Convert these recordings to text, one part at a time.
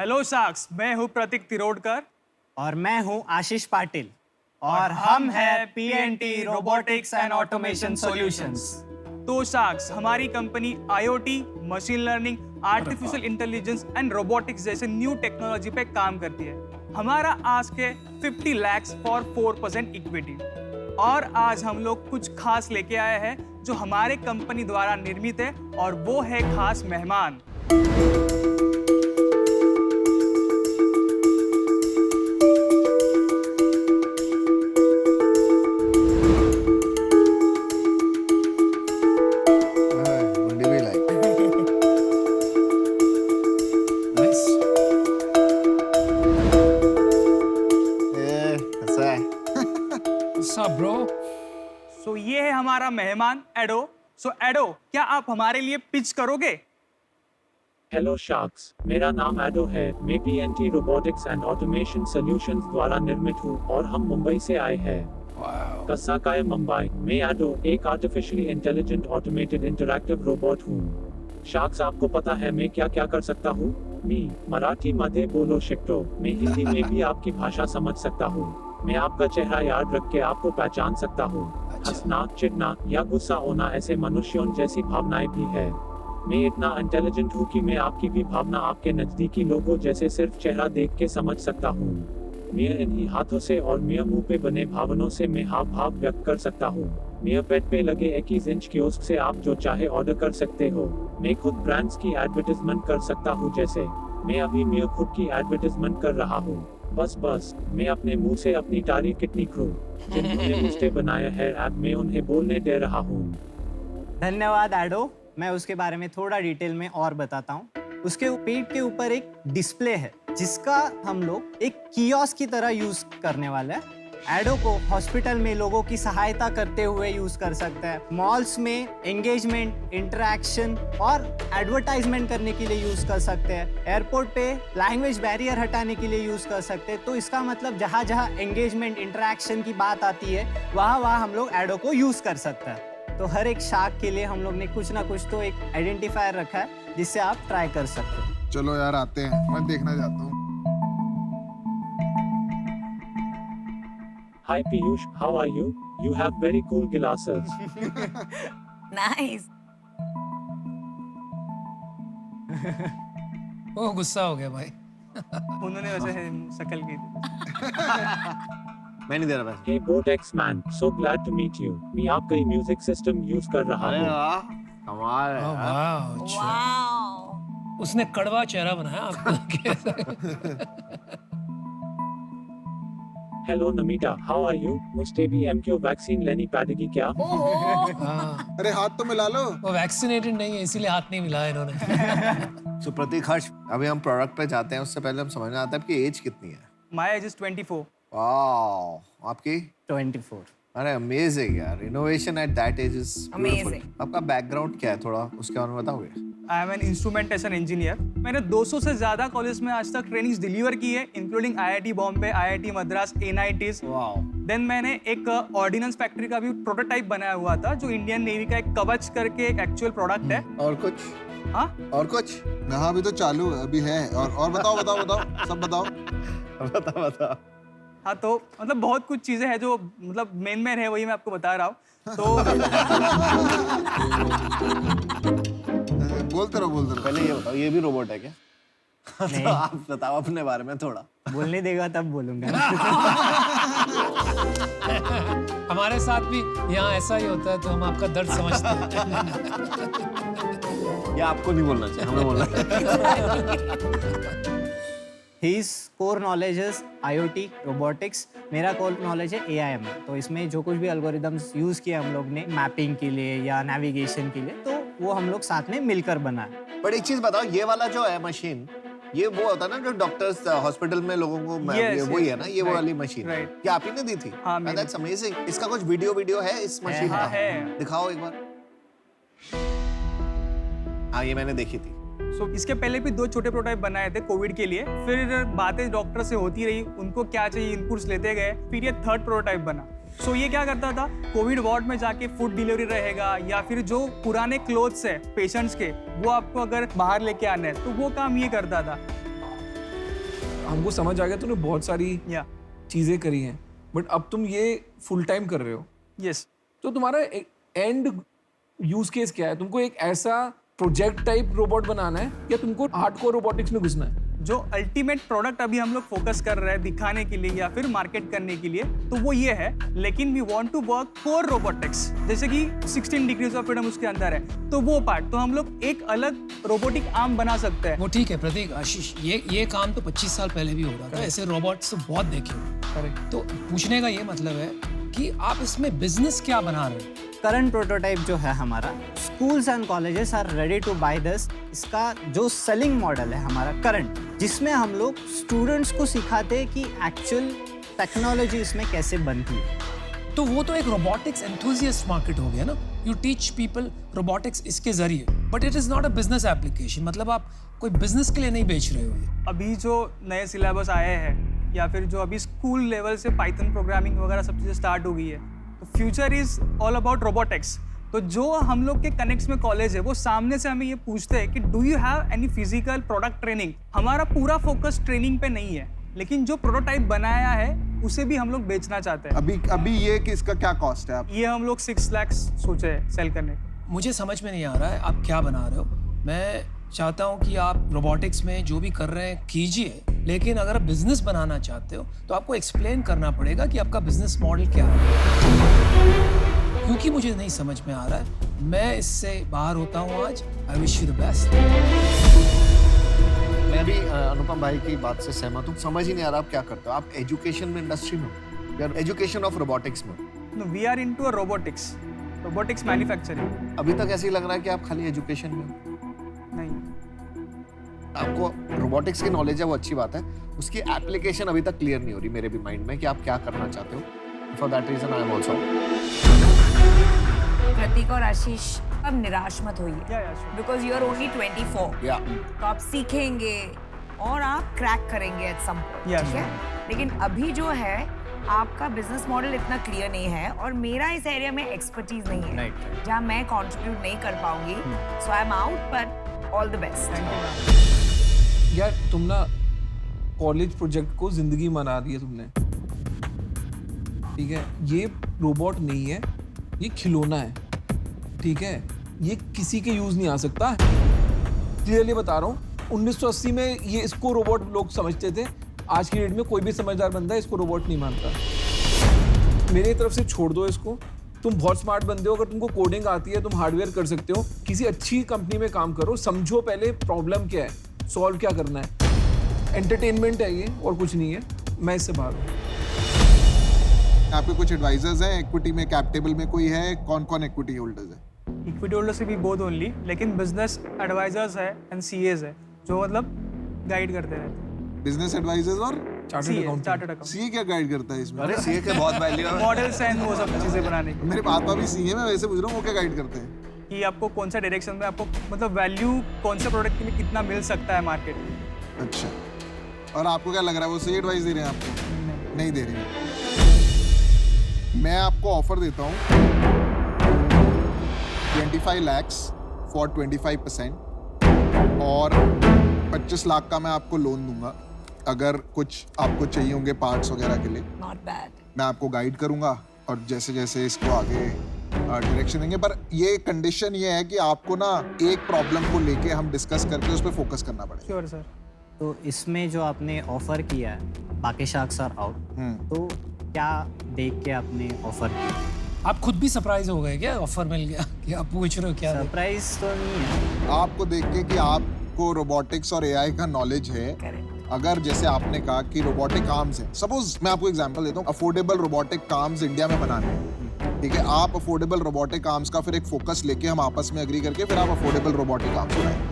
Hello sharks, मैं हूँ प्रतीक तिरोडकर और मैं हूं आशीष पाटिल और हम हैं PNT robotics and automation solutions. तो शार्क्स, हमारी company IoT, machine learning, artificial intelligence and robotics जैसे न्यू टेक्नोलॉजी पे काम करती है। हमारा आस्क है 50 lakhs फॉर 4% इक्विटी। और आज हम लोग कुछ खास लेके आए हैं जो हमारे कंपनी द्वारा निर्मित है, और वो है खास मेहमान। सो ये है हमारा मेहमान एडो। सो एडो, क्या आप हमारे लिए पिच करोगे? हेलो शार्क्स, मेरा नाम एडो है। मैं PNT robotics and automation solutions द्वारा निर्मित हूँ और हम मुंबई से आए हैं। कसाकाय मुंबई। मैं एडो एक artificially intelligent automated interactive robot हूँ। शार्क्स, आपको पता है मैं क्या क्या कर सकता हूँ? मी मराठी मध्ये बोलो शिकतो। मैं हिंदी में भी आपकी भाषा समझ सकता हूँ। मैं आपका चेहरा याद रख के आपको पहचान सकता हूँ। हंसना, चिढ़ना या गुस्सा होना ऐसे मनुष्यों जैसी भावनाएं भी है। मैं इतना इंटेलिजेंट हूँ कि मैं आपकी भी भावना आपके नजदीकी लोगों जैसे सिर्फ चेहरा देख के समझ सकता हूँ। मैं इन्हीं हाथों से और मैं मुंह पे बने भावनों से मैं हाव भाव व्यक्त कर सकता हूँ। मैं पेट पे लगे 21 इंच कियोस्क से आप जो चाहे ऑर्डर कर सकते हो। मैं खुद ब्रांड्स की एडवर्टाइजमेंट कर सकता हूँ, जैसे मैं अभी मैं खुद की एडवर्टाइजमेंट कर रहा हूँ। बस मैं अपने मुंह से अपनी तारीफ कितनी करूं। जिन्होंने मुझे बनाया है ऐप, मैं उन्हें बोलने दे रहा हूँ। धन्यवाद एडो। मैं उसके बारे में थोड़ा डिटेल में और बताता हूँ। उसके पेट के ऊपर एक डिस्प्ले है जिसका हम लोग एक कियोस्क की तरह यूज करने वाला है। एडो को हॉस्पिटल में लोगों की सहायता करते हुए यूज कर सकते हैं, मॉल्स में एंगेजमेंट, इंटरेक्शन और एडवर्टाइजमेंट करने के लिए यूज कर सकते हैं, एयरपोर्ट पे लैंग्वेज बैरियर हटाने के लिए यूज कर सकते हैं। तो इसका मतलब जहाँ जहाँ एंगेजमेंट, इंटरेक्शन की बात आती है वहाँ वहाँ हम लोग एडो को यूज कर सकते हैं। तो हर एक शार्क के लिए हम लोग ने कुछ ना कुछ तो एक आइडेंटिफायर रखा है जिससे आप ट्राई कर सकते हैं। चलो यार आते हैं, मैं देखना चाहता हूँ। Hi Piyush, how are you? You have very cool glasses. Nice. वो गुस्सा हो गया भाई। उन्होंने वैसे शक्ल की थी। मैं नहीं दे रहा पैसे। Hey Botex man, so glad to meet you. मैं आपका म्यूजिक सिस्टम यूज कर रहा अरे हूँ। वाह, कमाल है ओह यार। वाह, अच्छा। Wow. उसने कड़वा चेहरा बनाया आपको। Hello Namita, how are you? मुझे भी MQ वैक्सीन लेनी पड़ेगी क्या? Oh. हाँ, अरे हाथ तो मिला लो। वो वैक्सीनेटेड नहीं है इसीलिए हाथ नहीं मिलाया इन्होंने। सो प्रतीक, हर्ष, अभी हम प्रोडक्ट पे जाते हैं, उससे पहले हम समझना आता है आपकी एज कितनी है। My age is 24. वाह, आपकी? 24। अरे अमेजिंग यार, innovation at that age is Amazing. आपका बैकग्राउंड क्या है, थोड़ा उसके बारे में बताओगे? I am an instrumentation engineer. मैंने 200 से ज़्यादा कॉलेज में आज तक ट्रेनिंग्स डिलीवर की है, including IIT Bombay, IIT Madras, NITs। Wow. Then मैंने एक ऑर्डिनेंस फैक्ट्री का भी प्रोटोटाइप बनाया हुआ था, जो इंडियन नेवी का एक कवच करके एक एक्चुअल प्रोडक्ट है। और कुछ? हाँ, और कुछ? हाँ अभी तो चालू है, अभी है। और बताओ बताओ बताओ, सब बताओ। बता। हाँ, तो मतलब बहुत कुछ चीज़ें हैं जो मतलब मेन है, वही मैं आपको बता रहा हूँ। तो बोलते रहो बोलते रहो। पहले ये बताओ, ये भी रोबोट है क्या? तो आप बताओ अपने बारे में थोड़ा। बोलने देगा तब बोलूंगा। हमारे साथ भी यहाँ ऐसा ही होता है, तो हम आपका दर्द समझते हैं। ये आपको नहीं बोलना चाहिए, हमें बोलना चाहिए। His core knowledge is IoT, robotics। मेरा core knowledge है AIML। तो इसमें जो कुछ भी algorithms यूज किए हम लोग ने मैपिंग के लिए या नेविगेशन के लिए, तो वो हम लोग साथ में मिलकर बनाए। बट एक चीज बताओ, ये वाला जो है मशीन, ये वो होता है ना जो डॉक्टर्स हॉस्पिटल में लोगों को ये वही है ना, ये वो वाली मशीन। right. ये आप ही ने दी थी? हाँ, मैंने। That's amazing. इसका कुछ वीडियो है इस मशीन हाँ, का? है। दिखाओ एक बार। हाँ, ये मैंने देखी थी। इसके पहले भी 2 छोटे प्रोटोटाइप बनाए थे कोविड के लिए। फिर बातें डॉक्टर से होती रही, उनको क्या चाहिए इनपुट्स लेते गए, फिर ये 3rd प्रोटोटाइप बना। ये क्या करता था, कोविड वार्ड में जाके फूड डिलीवरी रहेगा, या फिर जो पुराने क्लोथ्स है पेशेंट्स के, वो आपको अगर बाहर लेके आने हैं, तो वो काम ये करता था। हमको समझ आ गया तूने बहुत सारी या चीजें करी हैं, बट अब तुम ये फुल टाइम कर रहे हो, यस तो तुम्हारा एंड यूज केस क्या है? तुमको एक ऐसा प्रोजेक्ट टाइप रोबोट बनाना है या तुमको हार्डकोर रोबोटिक्स में घुसना है? जो अल्टीमेट प्रोडक्ट अभी हम लोग फोकस कर रहे हैं दिखाने के लिए या फिर मार्केट करने के लिए, तो वो ये है, लेकिन we want to work core robotics, जैसे कि 16 डिग्रीज ऑफ फ्रीडम उसके अंदर है, तो वो पार्ट तो हम लोग एक अलग रोबोटिक आर्म बना सकते हैं। वो ठीक है प्रतीक, आशीष, ये काम तो 25 साल पहले भी हो रहा था, ऐसे रोबोट्स तो बहुत देखे हो। तो पूछने का ये मतलब है कि आप इसमें बिजनेस क्या बना रहे हो? करंट प्रोटोटाइप जो है हमारा, schools and colleges are ready to buy this. इसका जो सेलिंग मॉडल है हमारा करंट, जिसमें हम लोग स्टूडेंट्स को सिखाते हैं कि एक्चुअल टेक्नोलॉजी इसमें कैसे बनती है। तो वो तो एक रोबोटिक्स एंथुसियास्ट मार्केट हो गया ना। यू टीच पीपल रोबोटिक्स इसके जरिए, but it is not a business application. मतलब आप कोई बिजनेस के लिए नहीं बेच रहे हो ये। अभी जो नए सिलेबस आए हैं या फिर जो अभी स्कूल लेवल से पाइथन प्रोग्रामिंग वगैरह सब चीज़ें स्टार्ट हो गई है, तो future is all about robotics. तो जो हम लोग के कनेक्ट्स में कॉलेज है, वो सामने से हमें ये पूछते हैं कि do you have any physical product training. हमारा पूरा फोकस ट्रेनिंग पे नहीं है, लेकिन जो प्रोटोटाइप बनाया है उसे भी हम लोग बेचना चाहते हैं। अभी ये कि इसका क्या कॉस्ट है? आप ये हम लोग 6 लाख सोचे हैं सेल करने का। मुझे समझ में नहीं आ रहा है आप क्या बना रहे हो। मैं चाहता हूँ कि आप रोबोटिक्स में जो भी कर रहे हैं कीजिए, लेकिन अगर आप बिजनेस बनाना चाहते हो तो आपको एक्सप्लेन करना पड़ेगा कि आपका बिजनेस मॉडल क्या है, क्योंकि मुझे नहीं समझ में आ रहा है। मैं इससे बाहर होता हूँ आज। I wish you the best. मैं भी अनुपम भाई की बात से सहमत हूँ। समझ ही नहीं आ रहा आप क्या करते हो। आप एजुकेशन में, इंडस्ट्री में, या एजुकेशन ऑफ रोबोटिक्स में? No, we are into a robotics manufacturing। अभी तक ऐसे ही लग रहा है कि आप खाली एजुकेशन में हो। नहीं, आपको रोबोटिक्स की नॉलेज है, वो अच्छी बात है, उसकी एप्लीकेशन अभी तक क्लियर नहीं हो रही मेरे भी माइंड में कि आप क्या करना चाहते हो। For that reason I am also. Prateek और आशीष, अब निराश मत होइए, yeah, sure। Because you are only 24। या तो आप सीखेंगे और आप क्रैक करेंगे एट सम पॉइंट, Yeah, ठीक है। लेकिन अभी जो है आपका बिजनेस मॉडल इतना क्लियर नहीं है और मेरा इस एरिया में एक्सपर्टीज नहीं है, जहाँ मैं कंट्रीब्यूट नहीं कर पाऊंगी। So I am out, but all the best. यार तुम ना कॉलेज प्रोजेक्ट को जिंदगी बना दी है तुमने, ठीक है? ये रोबोट नहीं है, ये खिलौना है, ठीक है? ये किसी के यूज नहीं आ सकता। क्लियरली बता रहा हूँ, 1980 में ये इसको रोबोट लोग समझते थे। आज की डेट में कोई भी समझदार बंदा इसको रोबोट नहीं मानता। मेरी तरफ से छोड़ दो इसको। तुम बहुत स्मार्ट बंदे हो, अगर तुमको कोडिंग आती है, तुम हार्डवेयर कर सकते हो, किसी अच्छी कंपनी में काम करो, समझो पहले प्रॉब्लम क्या है, सॉल्व क्या करना है। एंटरटेनमेंट है ये और कुछ नहीं है। मैं इससे बाहर हूँ। आपके कुछ एडवाइजर्स हैं इक्विटी में, कैप टेबल में कोई है? कौन कौन इक्विटी होल्डर्स है? इक्विटी होल्डर से भी बोथ ओनली, लेकिन बिजनेस एडवाइजर्स है एंड सीएज है जो मतलब गाइड करते रहते हैं। बिजनेस एडवाइजर्स और chartered accountant. Chartered account, CA क्या गाइड करता है इसमें? अरे सीए के बहुत वैल्यू है। मॉडल्स एंड वो सब चीजें बनाने की, मेरे पापा भी सीए में, वैसे पूछ रहा हूँ वो क्या गाइड करते हैं? कि आपको कौन सा डायरेक्शन में, आपको मतलब वैल्यू कौन से प्रोडक्ट के लिए कितना मिल सकता है मार्केट में। अच्छा, और आपको क्या लग रहा है वो सही एडवाइस दे रहे हैं आपको? नहीं दे रहे हैं। मैं आपको ऑफर देता हूँ 25 lakhs फॉर 25% और 25 लाख का मैं आपको लोन दूंगा अगर कुछ आपको चाहिए होंगे पार्ट्स वगैरह के लिए। Not bad. मैं आपको गाइड करूंगा और जैसे जैसे इसको आगे डायरेक्शन देंगे, पर ये कंडीशन ये है कि आपको ना एक प्रॉब्लम को लेके हम डिस्कस करके उस पर फोकस करना पड़ेगा। Sure sir. तो इसमें जो आपने ऑफर किया है, बाकी शार्क्स आर आउट, तो क्या देख के आपने ऑफर किया? आप खुद भी सरप्राइज हो गए क्या? ऑफर मिल गया कि आप पूछ रहे हो क्या? सरप्राइज तो नहीं है। आपको देख के कि आपको रोबोटिक्स और एआई का नॉलेज है। करेक्ट। अगर जैसे आपने कहा कि रोबोटिक आर्म्स हैं, सपोज मैं आपको एग्जांपल देता हूँ, अफोर्डेबल रोबोटिक आर्म्स इंडिया में बनाने हैं, ठीक है? आप अफोर्डेबल रोबोटिक आर्म्स का फिर एक फोकस लेके हम आपस में एग्री करके फिर आप अफोर्डेबल रोबोटिक आर्म्स बनाएंगे,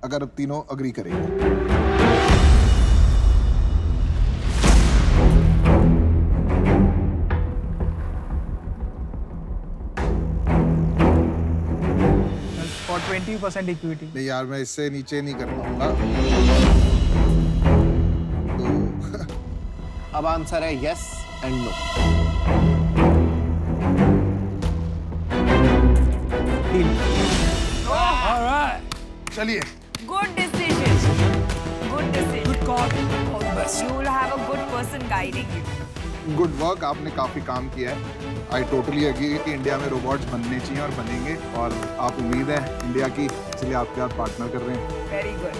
अगर तीनों एग्री करेंगे। For 20% equity. नहीं यार, मैं इससे नीचे नहीं कर पाऊंगा। तो अब आंसर है यस एंड नो। ऑलराइट। चलिए, good decision, good decision. Good call. All the best. You will have a good person guiding you. Good work, आपने काफ़ी काम किया है। आई टोटली एग्री कि इंडिया में रोबोट्स बनने चाहिए और बनेंगे, और आप उम्मीद है इंडिया की, इसलिए आपके साथ पार्टनर कर रहे हैं। Very good.